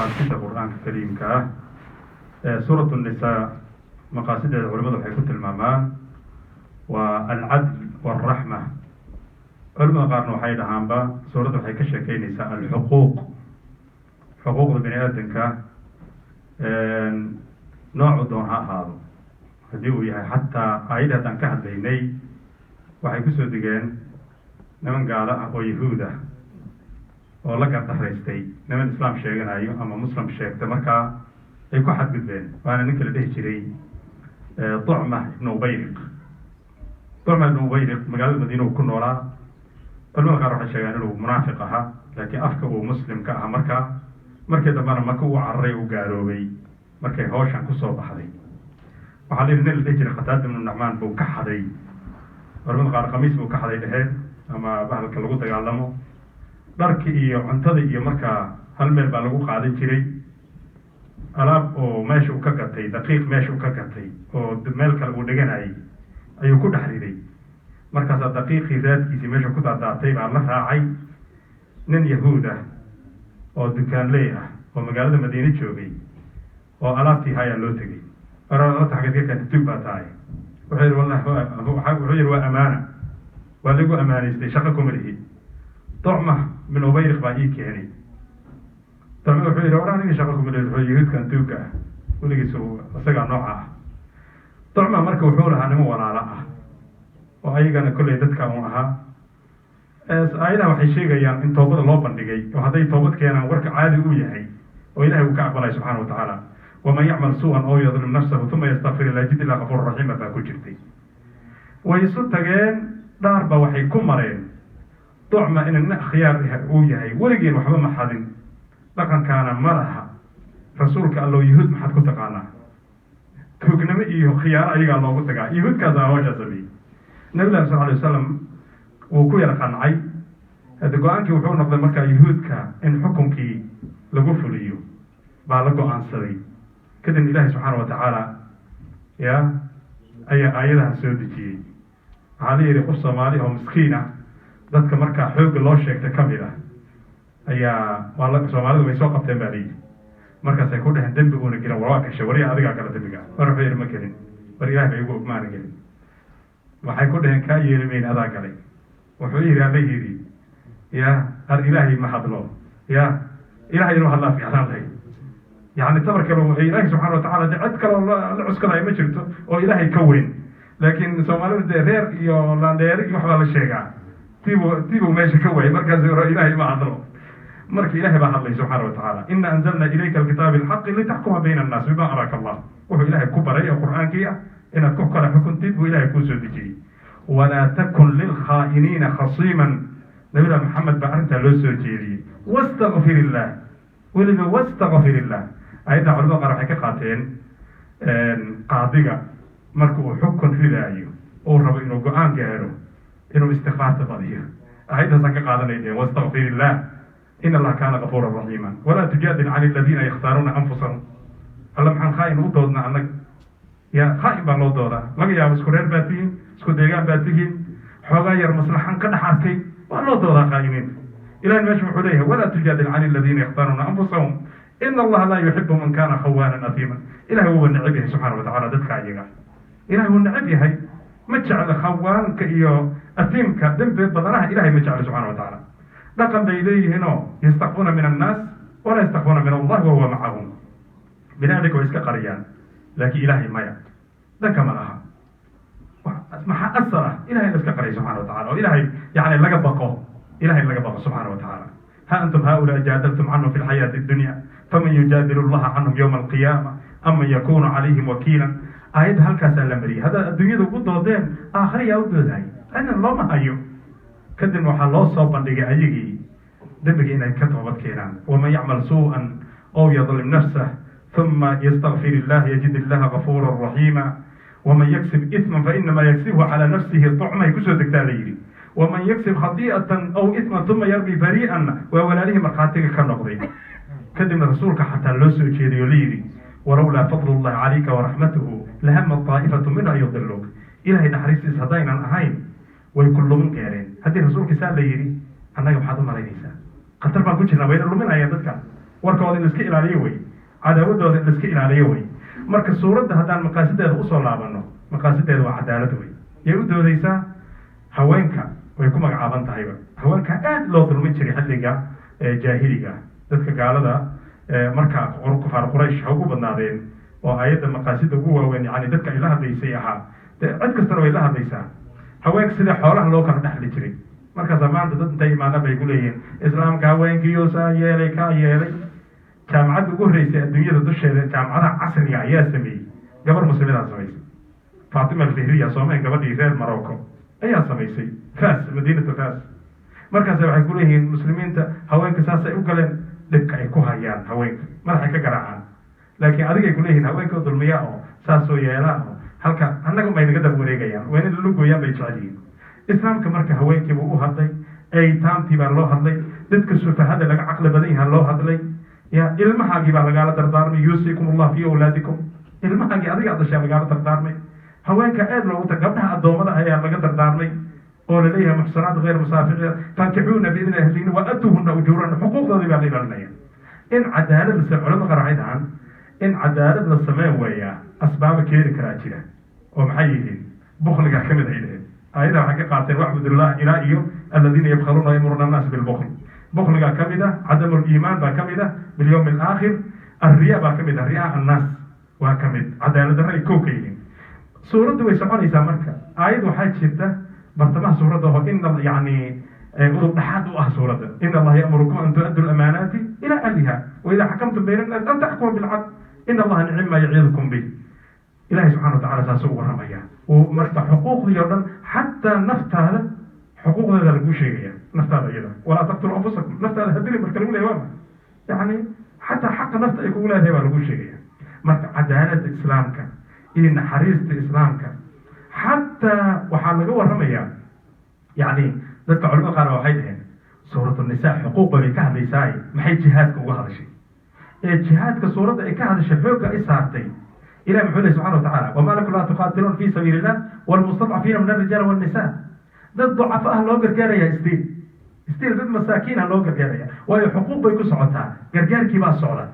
maqaasidda qur-aanka kariimka ah. suuratu nisaa maqaasideeda culimadu waxay ku tilmaamaan waa alcadl waalraxma. culimada qaarna waxay dhahaanba suuradda waxay ka sheekeynaysaa alxuquuq, xuquuqda bini aadanka noocu doon ha ahaado. haddii uu yahay xataa aayadda haddaan ka hadlaynay waxay kusoo degeen niman gaalo ah oo yahuud ah oo la gardaraystay niman islaam sheeganayo ama muslim sheegta, markaa ay ku xadgudbeen. waana ninka la dhihi jiray Tucma ibn Ubayriq. Tucma ibn Ubayriq magaalada Madiina uu ku noolaa. culimada qaar waxay sheegaan inuu munaafiq ahaa, laakiin afka uu muslim ka aha. markii dambena maka uu cararay uu gaaloobay markay hawshan kusoo baxday. waxaa la yidhi nin la dhihi jiray Qataada ibnu Nucmaan buu ka xaday, culimada qaar khamiis buu ka xaday dheheen, ama bahalka lagu dagaalamo. dharkii iyo cuntada iyo markaa hal meel baa lagu qaadan jiray. alaab oo meesha uu ka gatay, daqiiq meesha uu ka gatay oo meel kale uu dhiganayay ayuu ku dhex riday. markaasaa daqiiqii raadkiisii meesha ku daadaatay baa la raacay nin yahuud ah oo dukaanley ah oo magaalada Madiine joogay oo alaabtii hayaa loo tegay. alaabta xaggeed ka keentay? tug baa tahay. wuxuu yidhi wallahi wuxuu yidhi waa amaana, waa lagu amaanaystay, shaqo kuma lihi. Tucma bin Ubayriq baa ii keenay. Tucma wuxuu yidhi war aniga shaqo kuma lihi, wuxuu yahuudkan tuugga ah weligiis isagaa nooca ah. Tucma marka wuxuu lahaa nimo walaalo ah oo ayagana kolley dadka uu ahaa. aayadaha waxay sheegayaan in toobada loo bandhigay, oo hadday toobad keenaan warka caadi uu yahay oo ilaahay uu ka aqbalay subxaana wa tacaala. waman yacmal su-an aw yadlim nafsahu uma yastakfir illah yajid illah gafuura raxiima baa ku jirtay. way isu tageen, dhaarba waxay ku mareen Tucma in nin khiyaar uu yahay, weligeen waxba ma xadin, dhaqankaana ma laha. rasuulka allow yahuud maxaad ku taqaanaa? tuugnimo iyo khiyaaro ayagaa loogu tagaa. yahuudkaasaa hawshaa sameeyey. nabilahi sal alay wasalam wuu ku yara qancay. hadda go-aankii wuxuu noqday markaa yahuudka in xukunkii lagu fuliyo baa la go-aansaday. kadib ilaahi subxaana wa tacaala ayaa aayadaha soo dejiyey. waxaa la yidhi qof soomaali oo miskiin ah, dadka markaa xoogga loo sheegtay kamid ah ayaa soomaalidu way soo qabteen baa layidhi. markaasay ku dheheen dembi uuna gelin, war waa gashay, wariya adigaa gala dembiga. war wuxuu yidhi ma gelin, war ilahi ba igu maana gelin. waxay ku dheheen kaa yeeli mayn, adaa galay. wuxuu yidhi alla yidhi ar ilaahay ma hadlo, ilahay inuu hadlaa fiicnaan lahay. yani tabar kale ilaahi subxana wa tacala de cid kaloo la cuskadayo ma jirto oo ilaahay ka weyn. laakiin soomaalida dee reer iyo landheeri iyo waxbaa la sheegaa, tiibuu meesha ka waayay. markaas ilaahay ma hadlo. marka ilahay baa hadlay subxaana wa tacaala. ina anzalna ilayka alkitaaba alxaqi litaxkuma bayna annaas bima araaka allah. wuxuu ilaahay ku baray oo qur-aankii ah inaad ku kala xukuntid buu ilahay kuu soo dejiyey. walaa takun lilkhaa'iniina khasiiman. nabilah maxamed baa arrintaa loo soo jeediyey. wastakfir illah, weliba wastakfir illah. ayadda culamada qaar waxay ka qaateen qaadiga marka uu xukun ridaayo uu rabo inuu go-aan gaaro inuu istikfaarta badiyo. ayaddaasaan ka qaadanayden wastakfir illah in allah kaana gafuura raxiima. walaa tujaadil can aladiina yakhtaaruuna anfusahum. alla maxaan khaa'in u doodna annaga? khaa'in baa loo doodaa. laga yaabo isku reer baa tihiin, isku deegaan baa tihiin, xoogaa yar maslaxan ka dhex arkay, waa loo doodaa khaa'iniinta. ilahi meesha wuxuu leeyahay walaa tujaadil can aladiina yakhtaaruuna anfusahum ina allaha laa yuxibu man kana khawaanan afiima. ilahay wuuba necab yahay subxana wa tacala dadka ayaga. ilahay wuu necab yahay, ma jeclo khawaanka iyo afiimka dembi badanaha. ilahay ma jeclo subxana wa tacaala. dhaqan bay leeyihiinoo yastakfuuna min annaas walaa yastakfuuna min allahi wahuwa macahum. bini aadamka way iska qariyaan, laakiin ilahay maya, danka ma laha. maxaa asal ah ilahay la iska qariya subxana wa tacala, oo ilahay yani laga baqo, ilahay laga baqo subxaana wa tacaala. ha antum haulaa jaadaltum canhum fi lxayaati addunya faman yujaadilu allaha canhum yowma alqiyaama aman yakunu calayhim wakiilan. aayadda halkaasaa la mariyay. haddaad adduunyada ugu doodeen, aakhira yaa u doodahay, cidna looma hayo. kadibna waxaa loo soo bandhigay ayagii dembiga inay ka toobad keenaan. waman yacmal su-an aw yadlim nafsah uma ystakfir illah yajid illaha gafuura raxiima. waman yaksib isman fainama yaksibhu calaa nafsihi. Tucmay kusoo degtaa la yidhi. waman yaksib khadii'atan aw isman uma yarmi barii'an. waa walaalihii markhaatiga ka noqday. kadibna rasuulka xataa loo soo jeeday oo la yidhi walowlaa fadlu llahi calayka waraxmatuhu lahama taa'ifatu min an yudiluuk. ilahay naxariistiis haddaynan ahayn way ku lumin gaareen. haddii rasuulka saa la yidhi, annaga maxaad u malaynaysaa? khatar baan ku jirnaa, wayna luminayaan dadka. warkooda in iska ilaaliyo wey cadaawadooda in iska ilaaliyo wey marka suuradda haddaan maqaasideeda usoo laabano maqaasideeda waa cadaalad wey yay u doodaysaa haweenka way ku magacaaban tahayba haweenka aad loo dulmin jiray xilliga jaahiliga dadka gaalada markaa kufaar quraysh ha ugu badnaadeen oo ayadda maqaasida ugu waaweyn yani dadka ay la hadlaysay ahaa cid kastana way la hadlaysaa haweenka sida xoolaha loo kala dhexli jiray markaasa maanta dad intay imaadaan bay ku leeyihiin islaamka haweenkiyo saa yeelay kaa yeelay jaamacadda ugu horreysay adduunyada dusheeda jaamacadaha casriga ayaa sameeyey gabar muslimidaa samaysay faatima alfihriya soomeen gabadhii reer morocco ayaa samaysay fas madiinata fas markaasa waxay ku leeyihiin muslimiinta haweenka saasay u galeen dhibka ay ku hayaan haweenka madaxay ka garaacaan laakiin adigay ku leeyihiin haweenka dulmiya oo saasoo yeela oo halka annaga may naga daba wareegayaan waa in lala gooyaan bay jecel yihiin islaamka marka haweenkiiba u hadlay aytaamtii baa loo hadlay dadka sufahada laga caqli badan yaha loo hadlay ya ilmahaagii baa lagaala dardaarmay yuusikum allah fi awlaadikum ilmahaagii adiga dhashaa lagaala dardaarmay haweenka aad loogu ta gabdhaha addoommada ayaa laga dardaarmay oo laleeyahay muxsanaat hayr musaafiqiin fankixuuna biidni ahliina wa atuuhuna ujuurana xuquuqdoodii baa la ilaalinaya in cadaalad la culamada qaar waxay dhahaan in cadaalad la sameyn weeyaa asbaaba keeni karaa jira oo maxay yihiin bukligaa kamid ay dhaheen ayada waxay ka qaateen wacbudullah ilaa iyo aladiina yabkhaluuna yamuruna annaas bilbukl bukligaa kamid ah cadamu liimaan baa kamid ah bilyawmi alaakhir arriya baa kamid ah riyaa annaas waa kamid cadaalad darra ay kow ka yihiin suuraddu way soconaysaa marka aayad waxaa jirta bartamaha suuradda oo in yani udub dhaxaad u ah suuradda in allaha yamurukum an tu'addu lamaanaati ila ahliha waida xakamtum bayna annaas an taxkumu bilcadl in allaha nicma yaciidukum bih ilahay subxana watacala saasuu u warramaya marka xuquuqdii oo dhan xataa naftaada xuquuqdeeda laguu sheegaya naftaada iyada walaa taqtulu anfusakum naftaada hadili marka lagu leeyahy waama yani xataa xaqa nafta ay kugu leedahay baa laguu sheegaya marka cadaaladda islaamka iyo naxariista islaamka xataa waxaa laga warramayaa yani dadka culamada qaar waxay dhaheen suuratu nisaa xuquuqa bay ka hadlaysaay maxay jihaadka uga hadashay jihaadka suuradda ay ka hadashay xoogga ay saartay ilah muxuu lehy subxana watacala wama lakum laa tuqaatiluun fi sabiili illah walmustadcafiina min alrijaal walnisa dad ducafa ah loo gargaaraya stiil dad masaakiin ah loo gargaaraya waayo xuquuq bay ku socotaa gargaarkii baa socda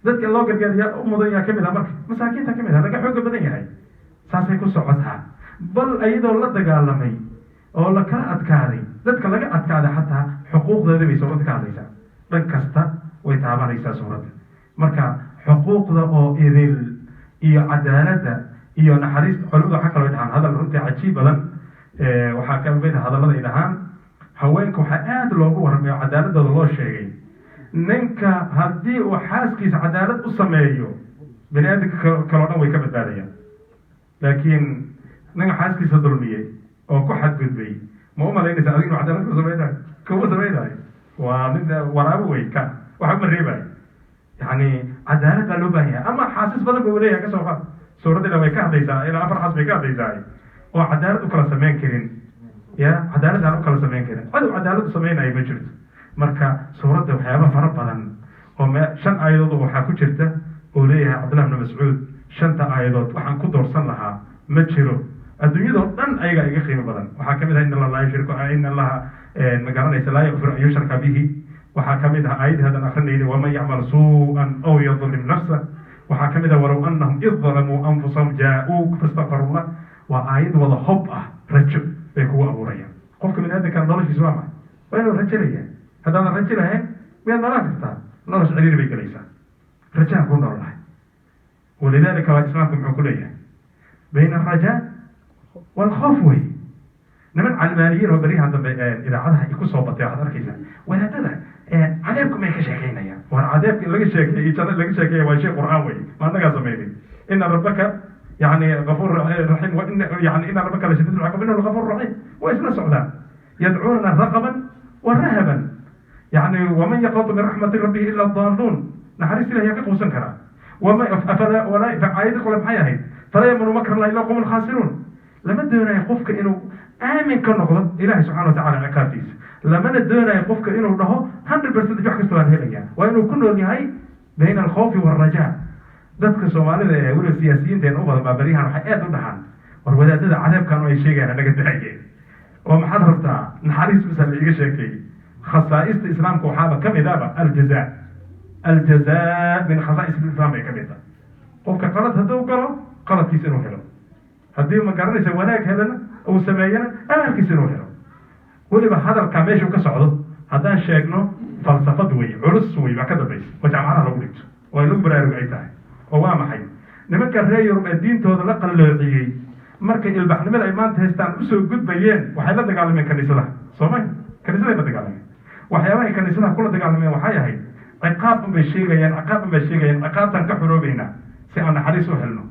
dadka loo gargaaraya mudan yaa kamid ah marka masaakiinta kamid ah laga xooga badan yahay saasay ku socotaa bal iyadoo la dagaalamay oo la kala adkaaday dadka laga adkaaday xataa xuquuqdooda bay suuradda ka hadlaysaa dhan kasta way taabanaysaa suuradda marka xuquuqda oo idil iyo cadaaladda iyo naxariista culimada waxaa kaloo dhahaan hadal runtii cajiib badan waxaa kamid a hadallada ay dhahaan haweenka waxaa aada loogu warramay oo cadaaladooda loo sheegay ninka haddii uu xaaskiisa cadaalad u sameeyo bani aadamka kaloo dhan way ka badbaadayaan laakiin ninka xaaskiisa dulmiyey oo ku xadgudbay ma u malaynaysa adig inu cadaalad ku samaynayo kuma samaynayo waa nin waraabo wey ka waxba ma reebayo yani cadaalad baa loo baahan yahay ama xaasis badan ba leeyahay kasoo qaad suuraddiina way ka hadlaysaa ilaa 4 xaas bay ka hadlaysaa oo cadaalad u kala samayn karin ya cadaalad aan u kala samayn karin cadow cadaalad u samaynayo ma jirto marka suuradda waxyaaba fara badan oo 5 aayadood waxaa ku jirta oo leeyahay cabdullah ibn mascuud 5 aayadood waxaan ku doorsan lahaa ma jiro adduunyadoo dhan ayaga iga qiimo badan waxaa kamid ah in allah laa yushriku in allaha magaranaysa laa yakfiru an yushraka bihi waxaa kamid ah aayadii hadan akrinayni waman yacmal suu'an aw yadlim nafsa waxaa kamid ah walow anahum id dalamuu anfusahum jaa-uuk fastakfarullah waa aayad wada hob ah rajo bay kugu abuurayaan qofka bini aadamkana noloshiisa waa maay waa inuu rajo leeyahay haddaadan rajo lahayn miyaad nolaan kartaa nolosh ciriiri bay gelaysaa rajaan ku noolahay walidalika waa islaamku muxuu ku leeyahay bayna alrajaa waalkhawf wey niman calmaaniyiin oo beryahan dambe idaacadaha ay kusoo batay waxaad arkaysaa wadaadada cadeebku may ka sheekeynayaan war cadeebka laga sheekeeyey jannada laga sheekeeya waa shay qur'aan wey ma annagaa sameynay ina rabbaka yani gafuur raxiim yani ina rabbaka lashadiid lciqaab innahu lagafuur raxiim waa isla socdaan yadcuunana raqaban wa rahaban yani waman yaqnatu min raxmati rabbihi ila daaluun naxariis ilahi yaa ka quusan karaa aayadda kole maxay ahayd falaa yamanu makra allahi ila qawm lkhaasiruun lama doonayo qofka inuu aamin ka noqdo ilahi subxana watacala ciqaabtiisa lamana doonayo qofka inuu dhaho 100% wax kasta waan helaya waa inuu ku nool yahay bayna alkhawfi waalrajaa dadka soomaalida ee weliba siyaasiyiinteena u badan baa beryahan waxay aad u dhahaan war wadaadada cadeebkan oo ay sheegayaan anaga daayeen oo maxaad rabtaa naxariis bisa la iga sheekeeyey khasaa'ista islaamka waxaaba kamid ahba aljazaa الجزاء من خصائص الإسلام كميتا قفك قلت هدو قرأ قلت كيسنو هلو هديو ما قرنيس وناك هلنا أو سماينا أمال كيسنو هلو ولي هذا الكاميش وكسعود هذا شيء فلسفة وي عرس وي بكذا بيس وجمعنا لو قلت ويلو برارو أيتاه وما حي نمكن رأيهم الدين تود لقى اللي markay ilbaxnimada ay maanta haystaan u soo gudbayeen waxay la dagaalameen kaniisadaha Soomaaliya kaniisadaha la dagaalameen waxyaabaha kaniisadaha kula dagaalameen waxay ahayd ciqaab bay sheegayaan ciqaabtan ka xoroobayna si aan naxariis u helno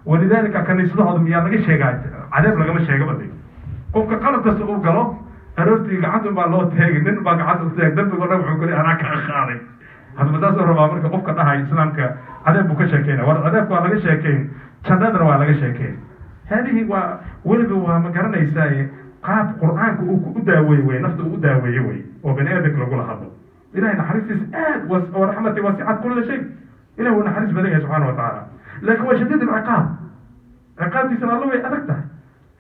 walidaalika kaniisadahooda miyaa laga sheegaa cadaab lagama sheego baday qofka qalad kasta uu galo aroortii gacanta baa loo taagay nin baa gacanta u taagay dambiga dhan wuxuu galay anaa ka qaaday hadba taas oo rabaa marka qofka dhahay islaamka cadaab buu ka sheekeynaa war cadaabka waa laga sheekeyn jannadana waa laga sheekeyn هذه ولد ومقرنا يساي قاب قرآنك وداوي وي نفسه وداوي وي وبني آدمك لقول هذا إلهي نحرس ورحمته واسعة كل شيء إلهي هو نحرس بدنيا سبحانه وتعالى لكن هو شديد العقاب عقاب دي سنة الله أدكته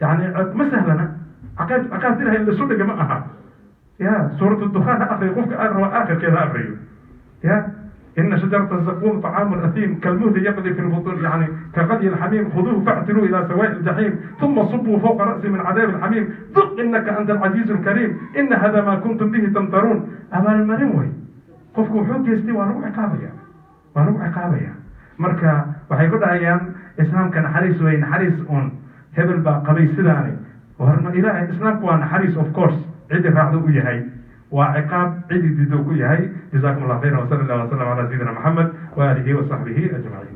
يعني ما سهلنا عقاب دينها اللي سنة جماعها يا سورة الدخان أخي قفك آخر كذا أخريه يا إن شجرة الزقوم طعام أثيم كالمهل يقضي في البطون يعني كغلي الحميم خذوه فاعتلوه إلى سواء الجحيم ثم صبوا فوق رأسي من عذاب الحميم ذق إنك أنت العزيز الكريم إن هذا ما كنتم به تمترون أما المرموي قفكم حوك يستوى ونوع عقابية مركا وحيقول أيام إسلام كان حريص وين حريص أون هبل بقبي سداني وهرنا إله إسلام كان حريص of course عدي راعدو يهي وعقاب عدي ديدو يهي جزاكم الله خيرا وصلى الله وسلم على سيدنا محمد وآله وصحبه أجمعين